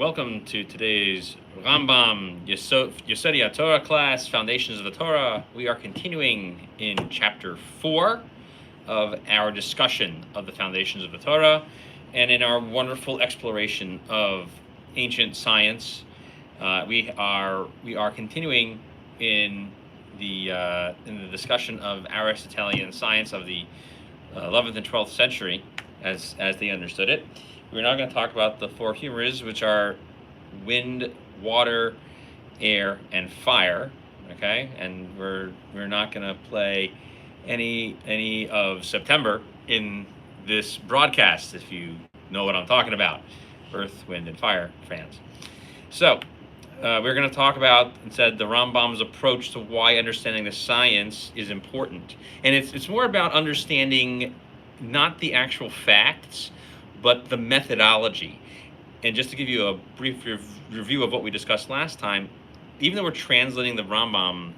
Welcome to today's Rambam Yesodei Torah class, Foundations of the Torah. We are continuing in chapter 4 of our discussion of the foundations of the Torah, and in our wonderful exploration of ancient science. We are continuing in the discussion of Aristotelian science of the 11th and 12th century, as they understood it. We're now going to talk about the four humors, which are wind, water, air, and fire. Okay, and we're not going to play any of September in this broadcast, if you know what I'm talking about, Earth, Wind, and Fire fans. So we're going to talk about instead the Rambam's approach to why understanding the science is important, and it's more about understanding not the actual facts, but the methodology. And just to give you a brief review of what we discussed last time, even though we're translating the Rambam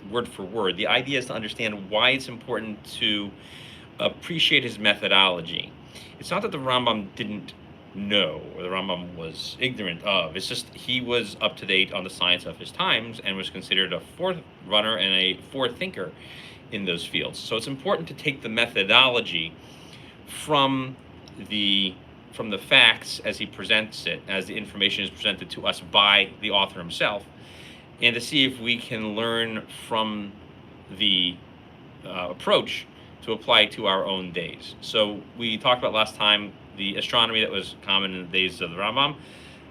word for word, the idea is to understand why it's important to appreciate his methodology. It's not that the Rambam didn't know or the Rambam was ignorant of. It's just he was up to date on the science of his times and was considered a forerunner and a forethinker in those fields. So it's important to take the methodology from the facts as he presents it, as the information is presented to us by the author himself, and to see if we can learn from the approach to apply to our own days. So we talked about last time the astronomy that was common in the days of the Rambam.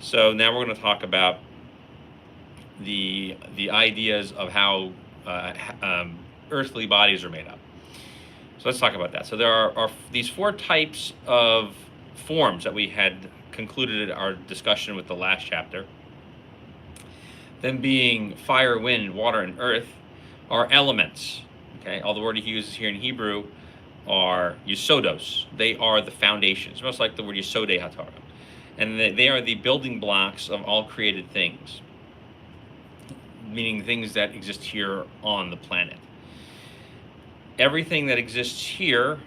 So now we're going to talk about the ideas of how earthly bodies are made up. So let's talk about that. So there are these four types of forms that we had concluded our discussion with the last chapter. Them being fire, wind, water, and earth are elements. Okay, all the word he uses here in Hebrew are yesodos. They are the foundations, much like the word Yesodei HaTorah. And they are the building blocks of all created things, meaning things that exist here on the planet. Everything that exists here,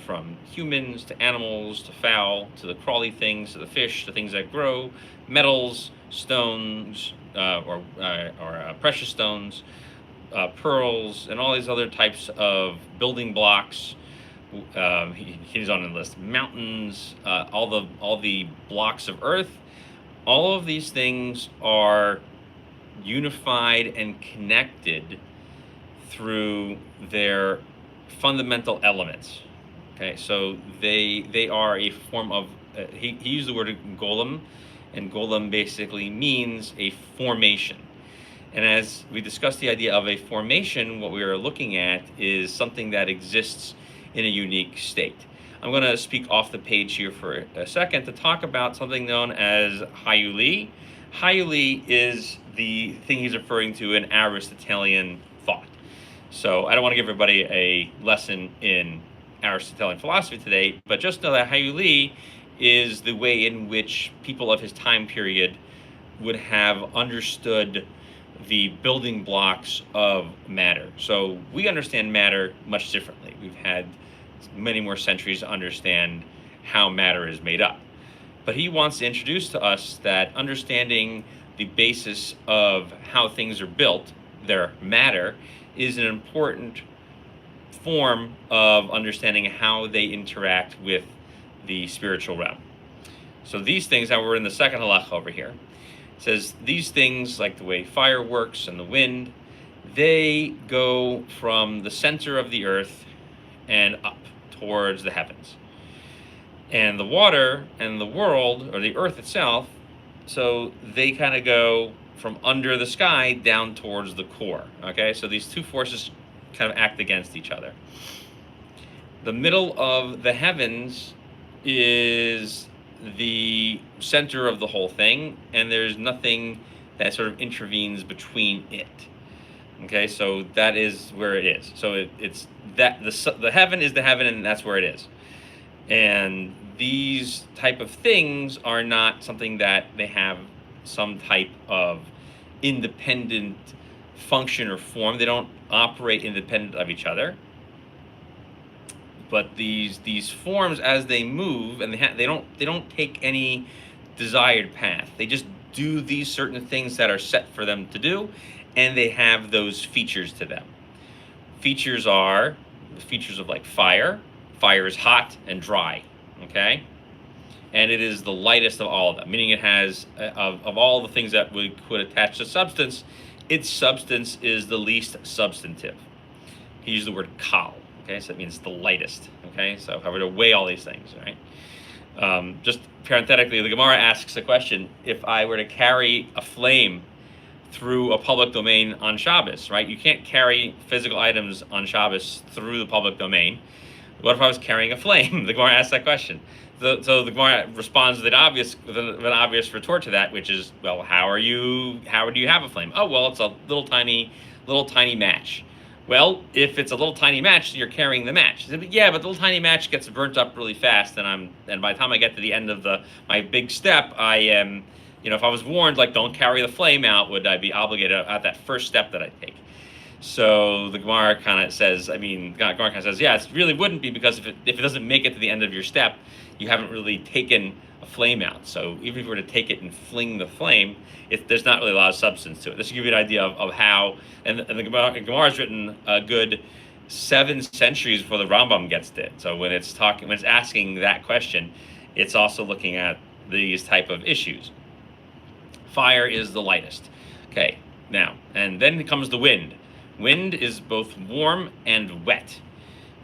from humans to animals to fowl to the crawly things to the fish, to things that grow, metals, stones, or precious stones, pearls, and all these other types of building blocks. He's on the list. Mountains, all the blocks of earth. All of these things are unified and connected through their fundamental elements. Okay, so they are a form of he used the word golem, and golem basically means a formation. And as we discussed the idea of a formation, what we are looking at is something that exists in a unique state. I'm going to speak off the page here for a second to talk about something known as Hayuli. Hayuli is the thing he's referring to in Aristotelian thought. So I don't want to give everybody a lesson in Aristotelian philosophy today, but just know that Hayuli is the way in which people of his time period would have understood the building blocks of matter. So we understand matter much differently. We've had many more centuries to understand how matter is made up. But he wants to introduce to us that understanding the basis of how things are built, their matter, is an important form of understanding how they interact with the spiritual realm. So these things, now we're in the second halacha over here, it says these things, like the way fire works and the wind, they go from the center of the earth and up towards the heavens. And the water and the world, or the earth itself, so they kind of go from under the sky down towards the core. Okay, so these two forces kind of act against each other. The middle of the heavens is the center of the whole thing, and there's nothing that sort of intervenes between it. Okay, so that is where it is. So it's that the heaven is the heaven, and that's where it is. And these type of things are not something that they have some type of independent function or form. They don't operate independent of each other. But these forms, as they move, and they don't take any desired path. They just do these certain things that are set for them to do, and they have those features to them. Features are the features of like fire. Fire is hot and dry, okay? And it is the lightest of all of them, meaning it has, of all the things that we could attach to substance, its substance is the least substantive. He used the word kal, okay? So that means the lightest, okay? So if I were to weigh all these things, right? Just parenthetically, the Gemara asks a question: if I were to carry a flame through a public domain on Shabbos, right? You can't carry physical items on Shabbos through the public domain. What if I was carrying a flame? The Gemara asks that question. So the Gemara responds with an obvious retort to that, which is, well, how do you have a flame? Oh, well, it's a little tiny match. Well, if it's a little tiny match, you're carrying the match. Yeah, but the little tiny match gets burnt up really fast, and by the time I get to the end of my big step, I am, if I was warned, like, don't carry the flame out, would I be obligated at that first step that I take? So the Gemara kind of says, yeah, it really wouldn't be, because if it doesn't make it to the end of your step, you haven't really taken a flame out. So even if you were to take it and fling the flame, there's not really a lot of substance to it. This will give you an idea of how, and the Gemara is written a good 7 centuries before the Rambam gets to it. So when it's asking that question, it's also looking at these type of issues. Fire is the lightest. Okay, now, and then comes the wind. Wind is both warm and wet.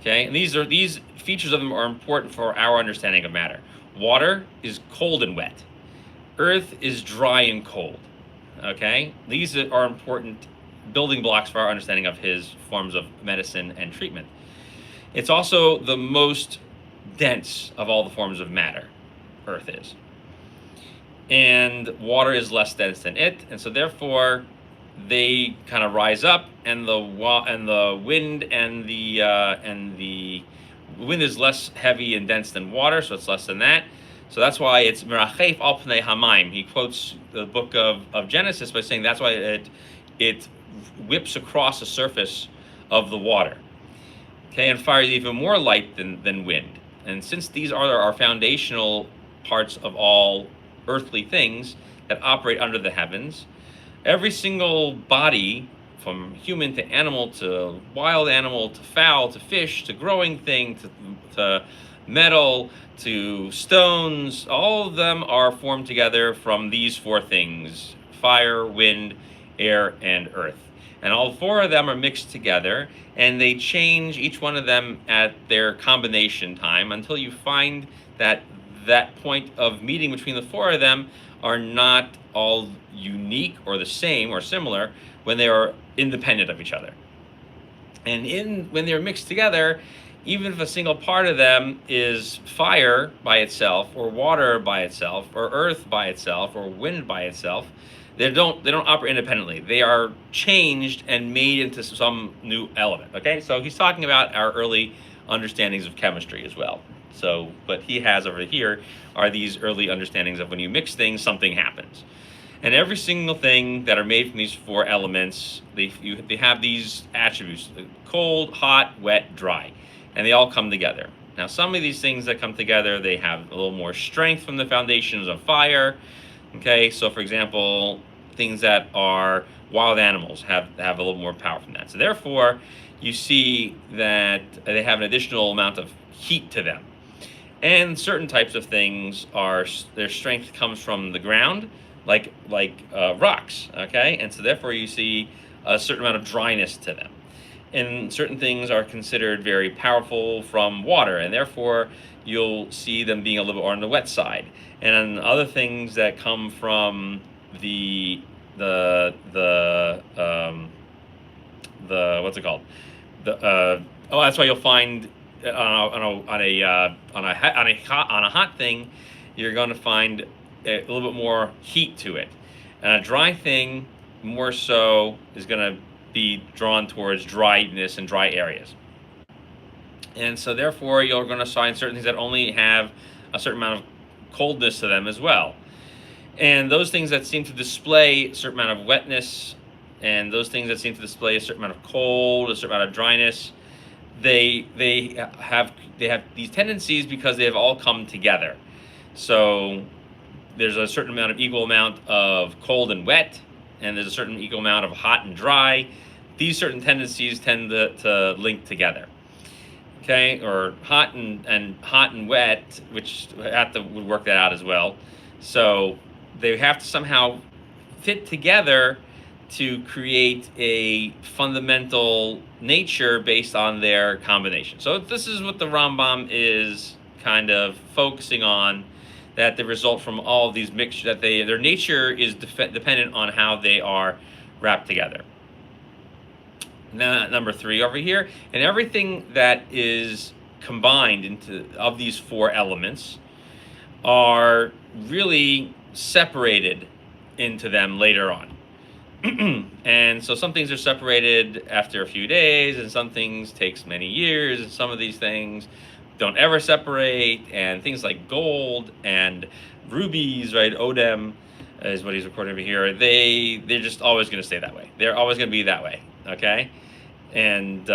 Okay, and these features of them are important for our understanding of matter. Water is cold and wet. Earth is dry and cold. Okay, these are important building blocks for our understanding of his forms of medicine and treatment. It's also the most dense of all the forms of matter. Earth is, and water is less dense than it, and so therefore they kind of rise up, and the wind and the wind is less heavy and dense than water, so it's less than that. So that's why it's merachef al pnei hamayim. He quotes the book of Genesis by saying that's why it whips across the surface of the water. Okay, and fire is even more light than wind. And since these are our foundational parts of all earthly things that operate under the heavens, every single body, from human to animal to wild animal to fowl to fish to growing thing to metal to stones, all of them are formed together from these 4 things: fire, wind, air, and earth. And all 4 of them are mixed together, and they change, each one of them, at their combination time, until you find that point of meeting between the 4 of them are not all unique or the same or similar when they are independent of each other. And when they're mixed together, even if a single part of them is fire by itself, or water by itself, or earth by itself, or wind by itself, they don't operate independently. They are changed and made into some new element. Okay, so he's talking about our early understandings of chemistry as well. So what he has over here are these early understandings of when you mix things, something happens. And every single thing that are made from these 4 elements, they have these attributes: cold, hot, wet, dry, and they all come together. Now, some of these things that come together, they have a little more strength from the foundations of fire. Okay, so for example, things that are wild animals have a little more power from that. So therefore, you see that they have an additional amount of heat to them. And certain types of things their strength comes from the ground, like rocks, okay? And so therefore you see a certain amount of dryness to them. And certain things are considered very powerful from water, and therefore you'll see them being a little bit more on the wet side. And other things that come from the what's it called? That's why you'll find on a hot thing, you're going to find a little bit more heat to it, and a dry thing more so is going to be drawn towards dryness and dry areas. And so therefore you're going to find certain things that only have a certain amount of coldness to them as well. And those things that seem to display a certain amount of wetness, and those things that seem to display a certain amount of cold, a certain amount of dryness, they have these tendencies because they have all come together. So there's a certain amount of equal amount of cold and wet, and there's a certain equal amount of hot and dry. These certain tendencies tend to link together. Okay, or hot and wet, which would work that out as well. So they have to somehow fit together to create a fundamental nature based on their combination. So this is what the Rambam is kind of focusing on, that the result from all of these mixtures, that their nature is dependent on how they are wrapped together. Now, number 3 over here, and everything that is combined into of these 4 elements are really separated into them later on. And so some things are separated after a few days, and some things takes many years, and some of these things don't ever separate, and things like gold and rubies, right? Odem is what he's recording over here. They're just always going to stay that way. They're always going to be that way, okay? And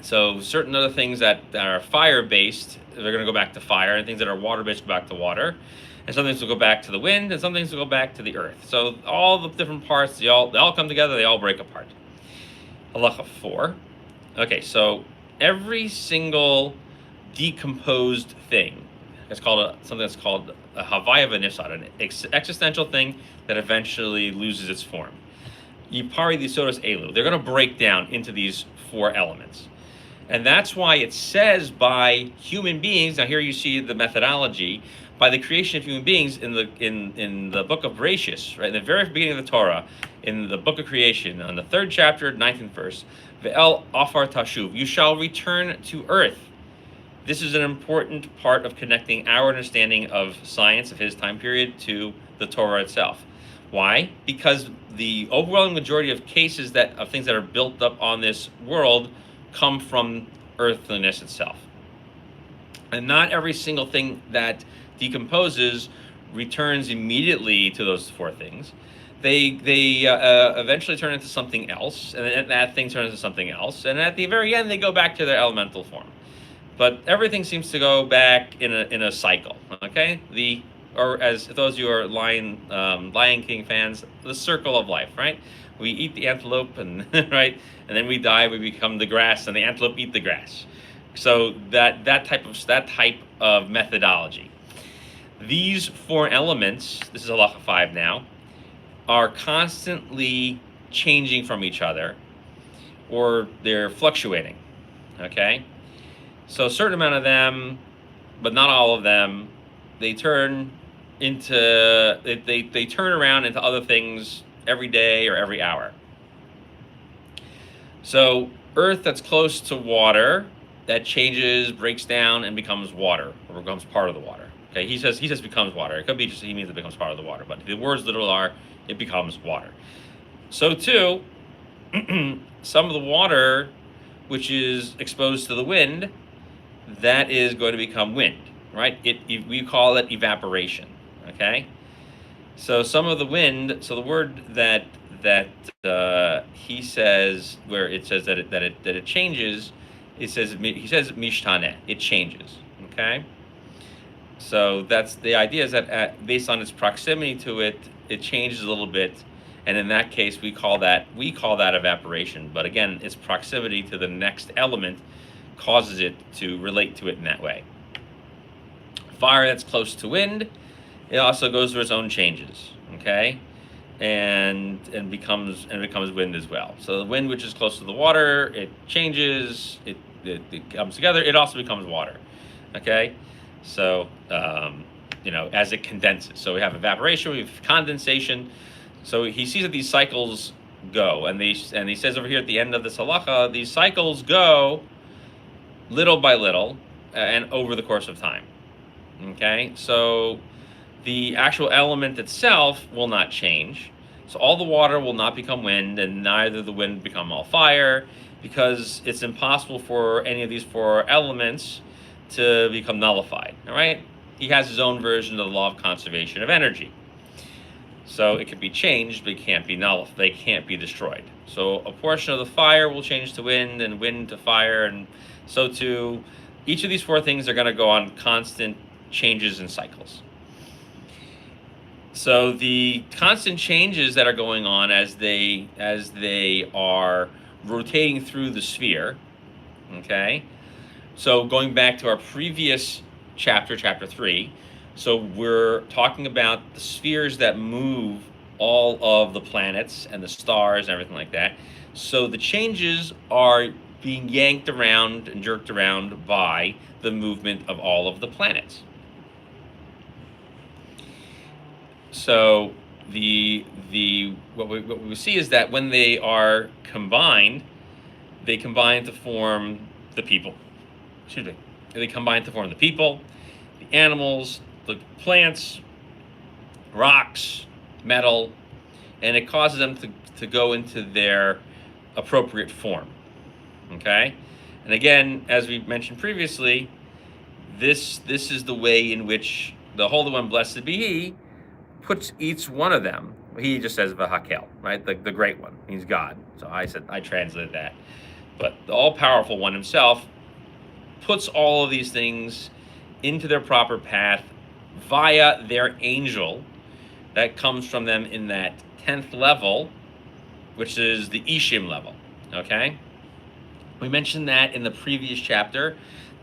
so certain other things that are fire-based, they're going to go back to fire, and things that are water-based go back to water. And some things will go back to the wind, and some things will go back to the earth. So all the different parts, they all come together, they all break apart. Halacha 4. Okay, so every single decomposed thing, it's called something that's called a havaya v'nifsad, an existential thing that eventually loses its form. Yipari disodos elu. They're going to break down into these 4 elements. And that's why it says by human beings, now here you see the methodology, by the creation of human beings in the book of Bereshis, right, in the very beginning of the Torah, in the book of creation, on the 3rd chapter, 19th verse, Ve'el afar tashuv, you shall return to earth. This is an important part of connecting our understanding of science of his time period to the Torah itself. Why? Because the overwhelming majority of cases of things that are built up on this world come from earthliness itself. And not every single thing that decomposes returns immediately to those 4 things. They eventually turn into something else, and then that thing turns into something else, and at the very end they go back to their elemental form. But everything seems to go back in a cycle. Okay, or as those of you who are Lion King fans, the circle of life, right? We eat the antelope, and right, and then we die. We become the grass, and the antelope eat the grass. So that type of methodology. These 4 elements, this is halacha 5 now, are constantly changing from each other, or they're fluctuating. Okay, so a certain amount of them, but not all of them, they turn around into other things every day or every hour. So earth that's close to water, that changes, breaks down, and becomes water, or becomes part of the water. Okay, he says becomes water. It could be just he means it becomes part of the water, but the words literal are it becomes water. So too, some of the water which is exposed to the wind, that is going to become wind, right? We call it evaporation. Okay, so some of the wind. So the word that he says, where it says that it changes, he says mishtane. It changes. Okay. So that's the idea, is that based on its proximity to it, it changes a little bit, and in that case, we call that evaporation. But again, its proximity to the next element causes it to relate to it in that way. Fire that's close to wind, it also goes through its own changes. Okay, and becomes wind as well. So the wind, which is close to the water, it changes. It comes together. It also becomes water. Okay. So, as it condenses. So we have evaporation, we have condensation. So he sees that these cycles go, and he says over here at the end of this halacha, these cycles go little by little and over the course of time. Okay, so the actual element itself will not change. So all the water will not become wind, and neither the wind become all fire, because it's impossible for any of these 4 elements to become nullified. All right, he has his own version of the law of conservation of energy. So it can be changed, but it can't be nullified. They can't be destroyed. So a portion of the fire will change to wind, and wind to fire, and so too, each of these 4 things are going to go on constant changes and cycles. So the constant changes that are going on as they are rotating through the sphere, okay? So going back to our previous chapter 3, so we're talking about the spheres that move all of the planets and the stars and everything like that. So the changes are being yanked around and jerked around by the movement of all of the planets. So what we see is that when they are combined, they combine to form the people. Excuse me. They combine to form the people, the animals, the plants, rocks, metal, and it causes them to go into their appropriate form. Okay? And again, as we mentioned previously, this is the way in which the Holy One, blessed be He, puts each one of them. He just says Vahakel, right? The great one. He's God. So I translated that. But the all-powerful one himself puts all of these things into their proper path via their angel that comes from them in that 10th level, which is the Ishim level, okay? We mentioned that in the previous chapter,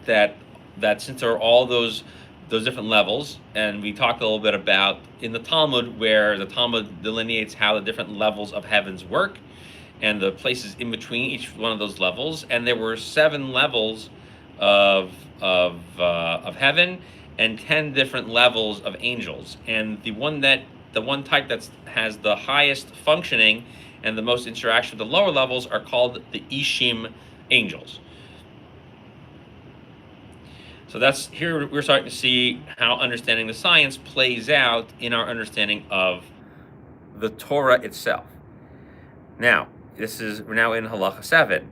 that since there are all those different levels, and we talked a little bit about in the Talmud, where the Talmud delineates how the different levels of heavens work and the places in between each one of those levels, and there were 7 levels of heaven and 10 different levels of angels, and the one type that has the highest functioning and the most interaction with the lower levels are called the Ishim angels. So that's here we're starting to see how understanding the science plays out in our understanding of the Torah itself. Now, we're now in Halacha 7.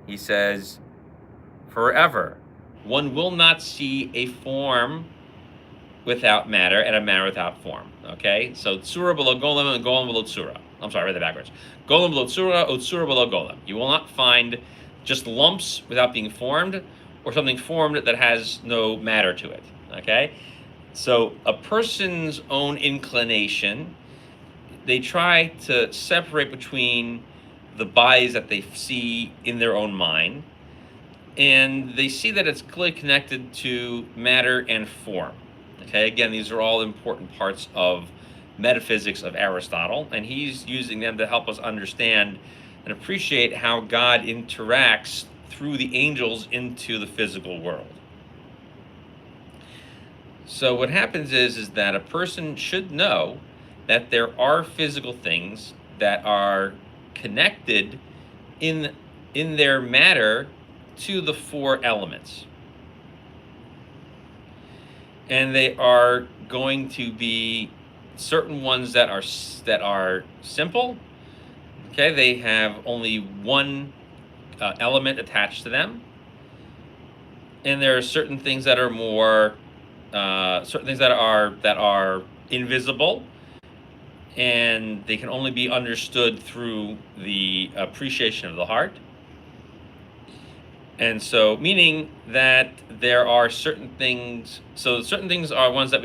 He says, forever, one will not see a form without matter and a matter without form. Okay? So Tzura below Golem and Golem below Tzura. I'm sorry, I read that backwards. Golem below Tzura, or Tzura below Golem. You will not find just lumps without being formed, or something formed that has no matter to it, okay? So a person's own inclination, they try to separate between the bodies that they see in their own mind, and they see that it's clearly connected to matter and form, okay? Again, these are all important parts of metaphysics of Aristotle, and he's using them to help us understand and appreciate how God interacts through the angels into the physical world. So what happens is that a person should know that there are physical things that are connected in their matter to the 4 elements. And they are going to be certain ones that are simple. Okay, they have only one element attached to them, and there are certain things that are more, certain things that are invisible, and they can only be understood through the appreciation of the heart. And so, meaning that there are certain things. So certain things are ones that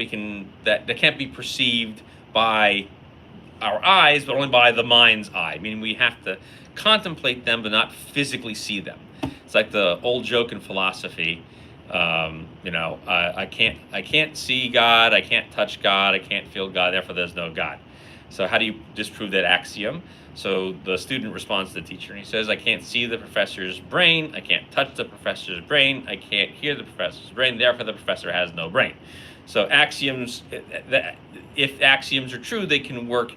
that can't be perceived by our eyes, but only by the mind's eye. Meaning we have to contemplate them, but not physically see them. It's like the old joke in philosophy. I can't see God, I can't touch God, I can't feel God, therefore there's no God. So how do you disprove that axiom? So the student responds to the teacher, and he says, I can't see the professor's brain, I can't touch the professor's brain, I can't hear the professor's brain, therefore the professor has no brain. So axioms, if axioms are true, they can work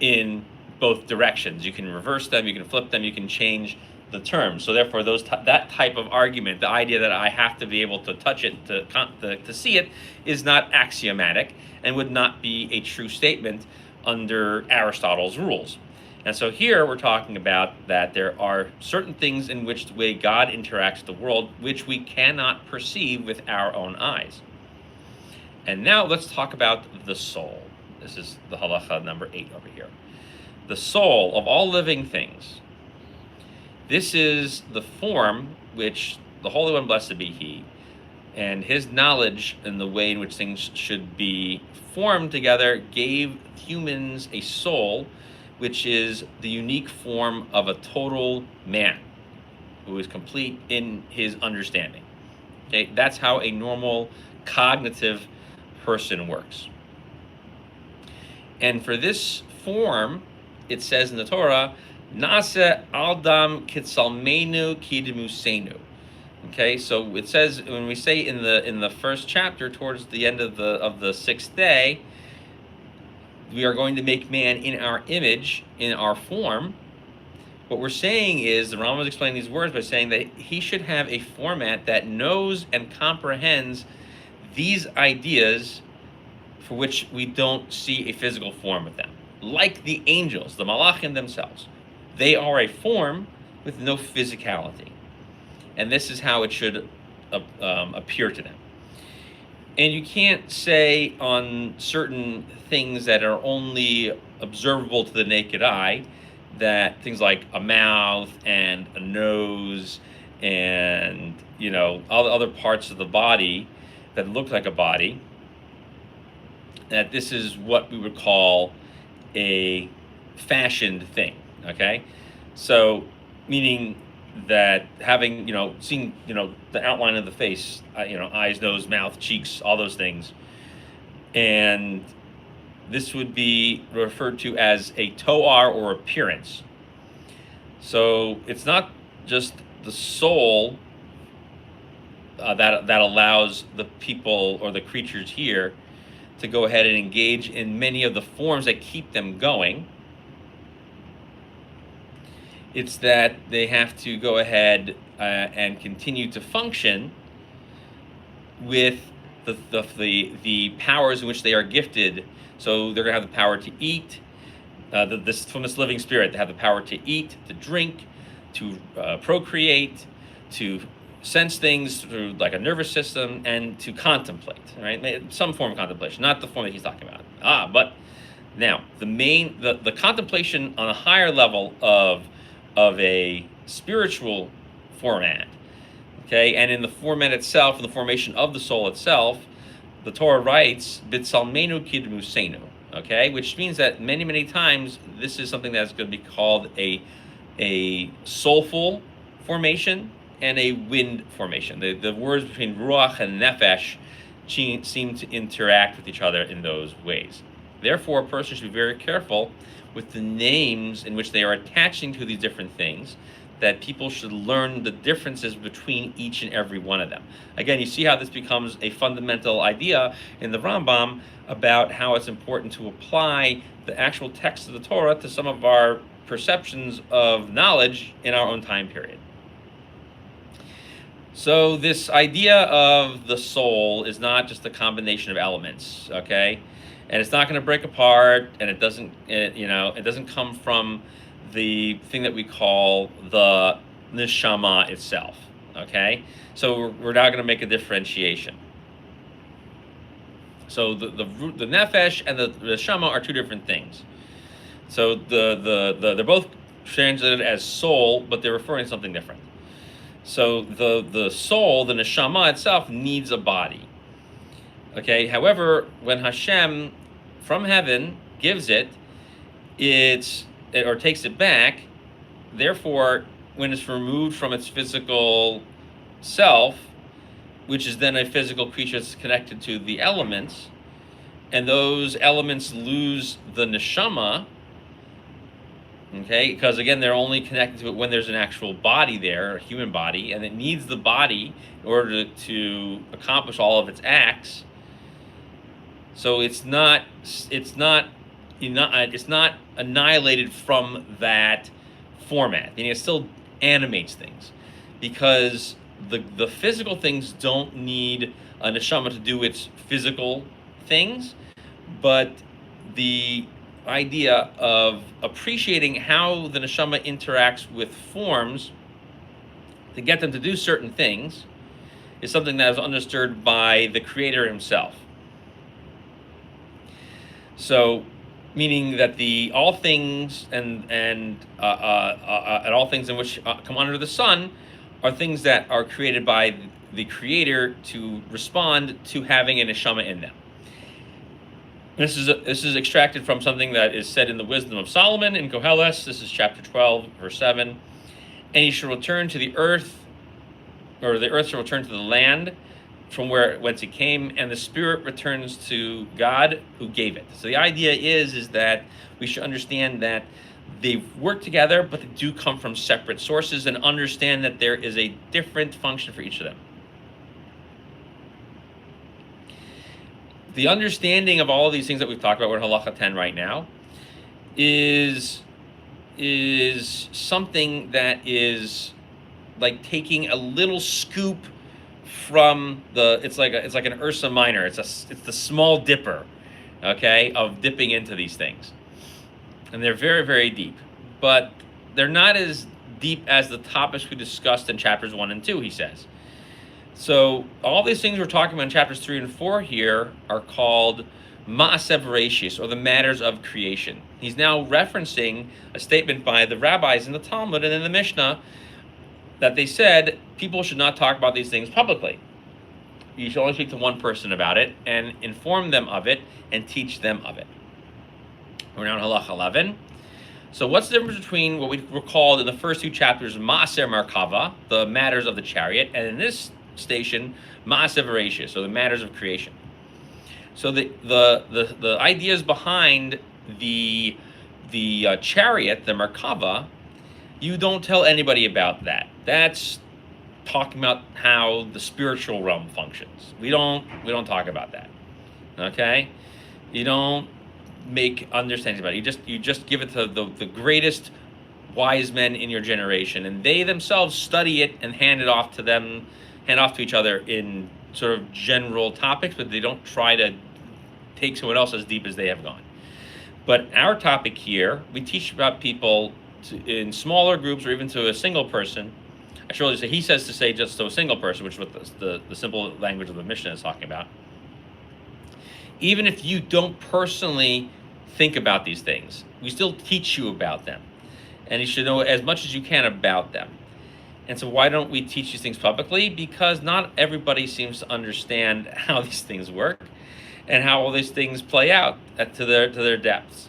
in both directions. You can reverse them, you can flip them, you can change the terms. So therefore, that type of argument, the idea that I have to be able to touch it to see it, is not axiomatic and would not be a true statement under Aristotle's rules. And so here we're talking about that there are certain things in which the way God interacts with the world, which we cannot perceive with our own eyes. And now let's talk about the soul. This is the halacha number 8 over here. The soul of all living things. This is the form which the Holy One, blessed be He, And his knowledge and the way in which things should be formed together gave humans a soul, which is the unique form of a total man who is complete in his understanding. Okay, that's how a normal cognitive person works. And for this form, it says in the Torah, Nase Aldam Kitsalmenu Kidemusenu. Okay, so it says when we say in the first chapter, towards the end of the sixth day, we are going to make man in our image, in our form. What we're saying is, the Rambam is explaining these words by saying that he should have a format that knows and comprehends these ideas for which we don't see a physical form with them. Like the angels, the malachim themselves. They are a form with no physicality. And this is how it should appear to them. And you can't say on certain things that are only observable to the naked eye, that things like a mouth and a nose and, all the other parts of the body that look like a body, that this is what we would call a fashioned thing, okay? So, meaning that having, seeing, the outline of the face, eyes, nose, mouth, cheeks, all those things. And this would be referred to as a toar, or appearance. So it's not just the soul that allows the people or the creatures here to go ahead and engage in many of the forms that keep them going. It's that they have to go ahead and continue to function with the powers in which they are gifted. So they're going to have the power to eat, from this living spirit. They have the power to eat, to drink, to procreate, to sense things through like a nervous system, and to contemplate, right? Some form of contemplation, not the form that he's talking about. But now the contemplation on a higher level of a spiritual format, okay, and in the format itself, in the formation of the soul itself, the Torah writes, Bitsalmenu Kidmusenu, okay, which means that many times this is something that's going to be called a soulful formation and a wind formation. The words between ruach and nefesh seem to interact with each other in those ways. Therefore, a person should be very careful with the names in which they are attaching to these different things, that people should learn the differences between each and every one of them. Again, you see how this becomes a fundamental idea in the Rambam about how it's important to apply the actual text of the Torah to some of our perceptions of knowledge in our own time period. So this idea of the soul is not just a combination of elements, okay? And it's not going to break apart, and it doesn't come from the thing that we call the neshama itself, okay? So we're now going to make a differentiation. So the nefesh and the neshama are two different things. So they're both translated as soul, but they're referring to something different. So the soul, the neshama itself, needs a body. Okay. However, when Hashem from heaven gives it, or takes it back, therefore, when it's removed from its physical self, which is then a physical creature that's connected to the elements, and those elements lose the neshama, okay, because again, they're only connected to it when there's an actual body there, a human body, and it needs the body in order to accomplish all of its acts. So it's not annihilated from that format. And it still animates things, because the physical things don't need a neshama to do its physical things, but the idea of appreciating how the neshama interacts with forms to get them to do certain things is something that is understood by the Creator himself. So, meaning that all things and all things in which come under the sun are things that are created by the Creator to respond to having an neshama in them. This is extracted from something that is said in the Wisdom of Solomon in Koheles. This is chapter 12, verse 7. And he shall return to the earth, or the earth shall return to the land from whence it came, and the spirit returns to God who gave it. So the idea is that we should understand that they work together, but they do come from separate sources, and understand that there is a different function for each of them. The understanding of all of these things that we've talked about, we're in Halacha 10 right now, is something that is like taking a little scoop from it's like an Ursa Minor. It's the small dipper, okay, of dipping into these things. And they're very, very deep. But they're not as deep as the topics we discussed in chapters 1 and 2, he says. So all these things we're talking about in chapters 3 and 4 here are called Ma'aseh Bereshis, or the matters of creation. He's now referencing a statement by the rabbis in the Talmud and in the Mishnah that they said people should not talk about these things publicly. You should only speak to one person about it and inform them of it and teach them of it. We're now in Halacha 11. So what's the difference between what we were called in the first 2 chapters, Ma'aser Markava, the matters of the chariot, and in this station, Ma'aseh Bereshis, so the matters of creation? So the ideas behind the chariot, the Merkava, you don't tell anybody about that. That's talking about how the spiritual realm functions. We don't talk about that. Okay? You don't make understandings about it. You just give it to the greatest wise men in your generation, and they themselves study it and hand off to each other in sort of general topics, but they don't try to take someone else as deep as they have gone. But our topic here, we teach about people in smaller groups or even to a single person. I should really say, he says to say just to a single person, which is what the simple language of the Mishnah is talking about. Even if you don't personally think about these things, we still teach you about them. And you should know as much as you can about them. And so why don't we teach these things publicly? Because not everybody seems to understand how these things work and how all these things play out to their depths.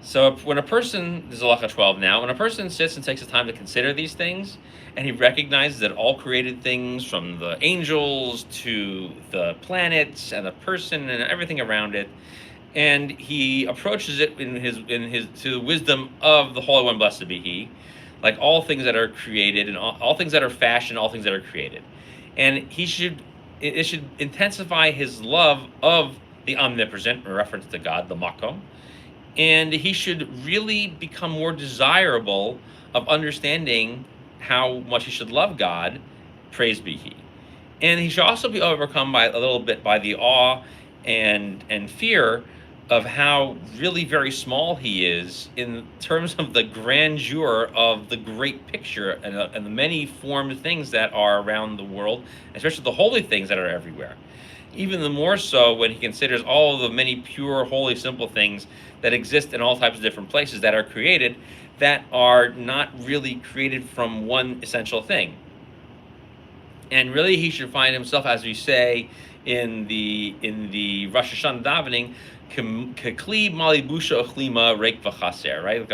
So when a person, this is Halacha 12 now, when a person sits and takes the time to consider these things, and he recognizes that all created things, from the angels to the planets and the person and everything around it, and he approaches it in his to the wisdom of the Holy One, blessed be He, like all things that are created and all things that are fashioned, all things that are created, and it should intensify his love of the omnipresent, in reference to God, the Makom. And he should really become more desirable of understanding how much he should love God, praise be He. And he should also be overcome by a little bit by the awe and fear of how really very small he is in terms of the grandeur of the great picture and the many formed things that are around the world, especially the holy things that are everywhere. Even the more so when he considers all of the many pure, holy, simple things that exist in all types of different places that are created, that are not really created from one essential thing. And really he should find himself, as we say in the Rosh Hashanah davening, kekli malibusha ochlima reik v'chaser, right?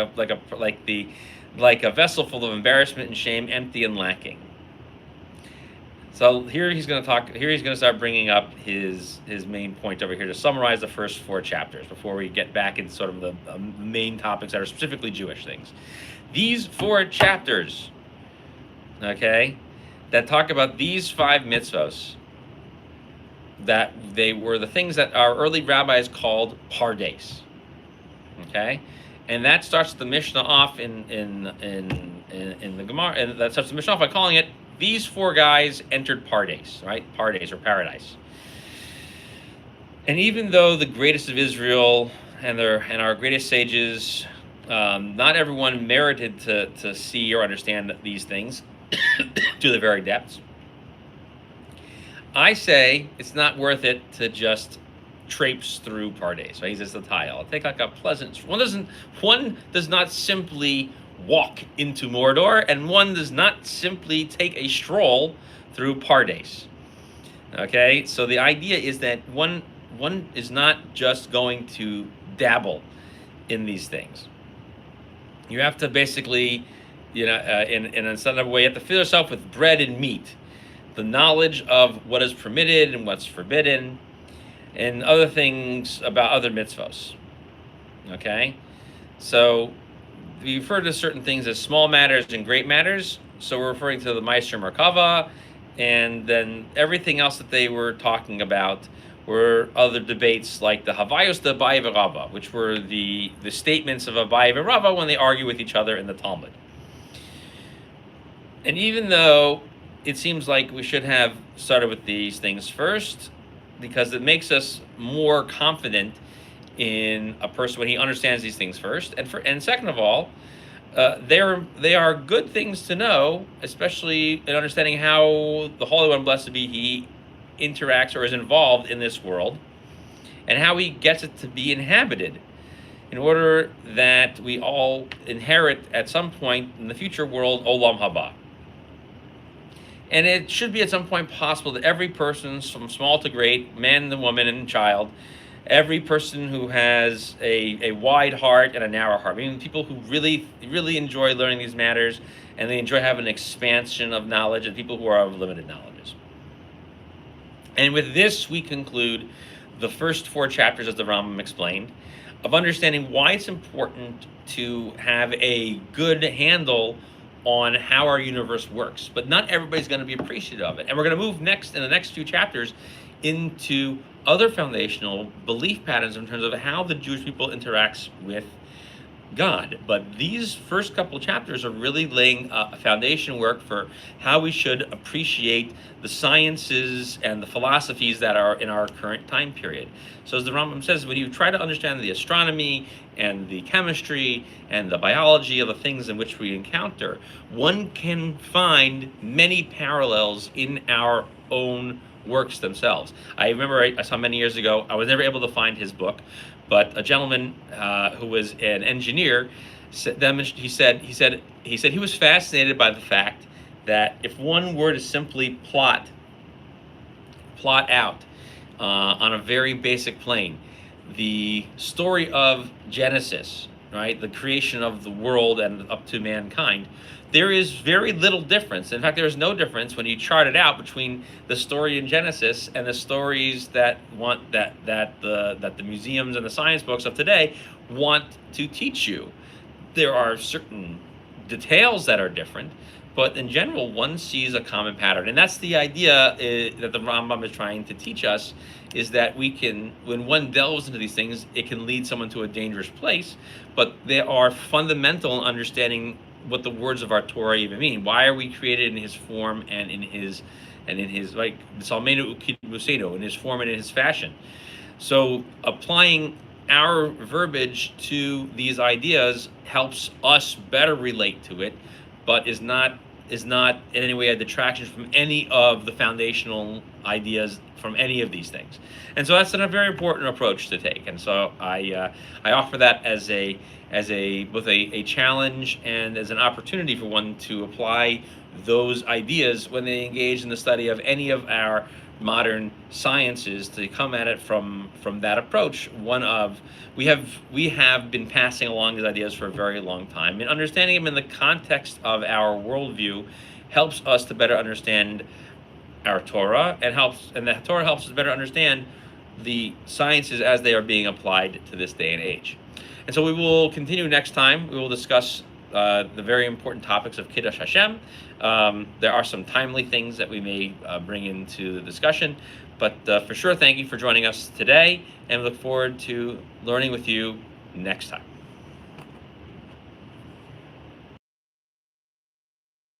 Like a vessel full of embarrassment and shame, empty and lacking. So here he's going to start bringing up his main point over here to summarize the first 4 chapters before we get back into sort of the main topics that are specifically Jewish things. These 4 chapters, okay, that talk about these 5 mitzvos, that they were the things that our early rabbis called pardes, okay, and that starts the Mishnah off in the Gemara, and that starts the Mishnah off by calling it, these 4 guys entered Pardes, right? Pardes, or paradise. And even though the greatest of Israel and our greatest sages, not everyone merited to see or understand these things to the very depths, I say it's not worth it to just traipse through Pardes, right? He says the tile. Take like a pleasant. One does not simply walk into Mordor, and one does not simply take a stroll through Pardes. Okay, so the idea is that one is not just going to dabble in these things. You have to basically, in some other way, you have to fill yourself with bread and meat, the knowledge of what is permitted and what's forbidden, and other things about other mitzvos. Okay, so we refer to certain things as small matters and great matters. So we're referring to the Meiser Merkava, and then everything else that they were talking about were other debates like the Havayos de Abaye v'Rava, which were the statements of Abaye and Rava when they argue with each other in the Talmud. And even though it seems like we should have started with these things first, because it makes us more confident in a person when he understands these things first, and second of all, they are good things to know, especially in understanding how the Holy One, blessed be He, interacts or is involved in this world, and how He gets it to be inhabited, in order that we all inherit at some point in the future world Olam Haba. And it should be at some point possible that every person, from small to great, man and woman and child, every person who has a wide heart and a narrow heart, meaning people who really, really enjoy learning these matters, and they enjoy having an expansion of knowledge, and people who are of limited knowledges. And with this, we conclude the first 4 chapters, as the Rambam explained, of understanding why it's important to have a good handle on how our universe works. But not everybody's going to be appreciative of it. And we're going to move next, in the next few chapters, into other foundational belief patterns in terms of how the Jewish people interacts with God. But these first couple of chapters are really laying a foundation work for how we should appreciate the sciences and the philosophies that are in our current time period. So as the Rambam says, when you try to understand the astronomy and the chemistry and the biology of the things in which we encounter, one can find many parallels in our own works themselves. I remember I saw many years ago, I was never able to find his book, but a gentleman who was an engineer he said he was fascinated by the fact that if one were to simply plot out on a very basic plane the story of Genesis, right, the creation of the world and up to mankind, there is very little difference. In fact, there is no difference when you chart it out between the story in Genesis and the stories that the museums and the science books of today want to teach you. There are certain details that are different, but in general, one sees a common pattern. And that's the idea that the Rambam is trying to teach us, is that we can, when one delves into these things, it can lead someone to a dangerous place, but they are fundamental in understanding what the words of our Torah even mean. Why are we created in His form and in His like Salmenu Ukidmusenu, in His form and in His fashion? So applying our verbiage to these ideas helps us better relate to it, but is not in any way a detraction from any of the foundational ideas from any of these things. And so that's a very important approach to take. And so I offer that as both a challenge and as an opportunity for one to apply those ideas when they engage in the study of any of our modern sciences, to come at it from that approach. One of we have been passing along these ideas for a very long time, and understanding them in the context of our worldview helps us to better understand our Torah, and the Torah helps us better understand the sciences as they are being applied to this day and age. And so we will continue next time. We will discuss the very important topics of Kiddush Hashem. There are some timely things that we may bring into the discussion, but for sure, thank you for joining us today, and we look forward to learning with you next time.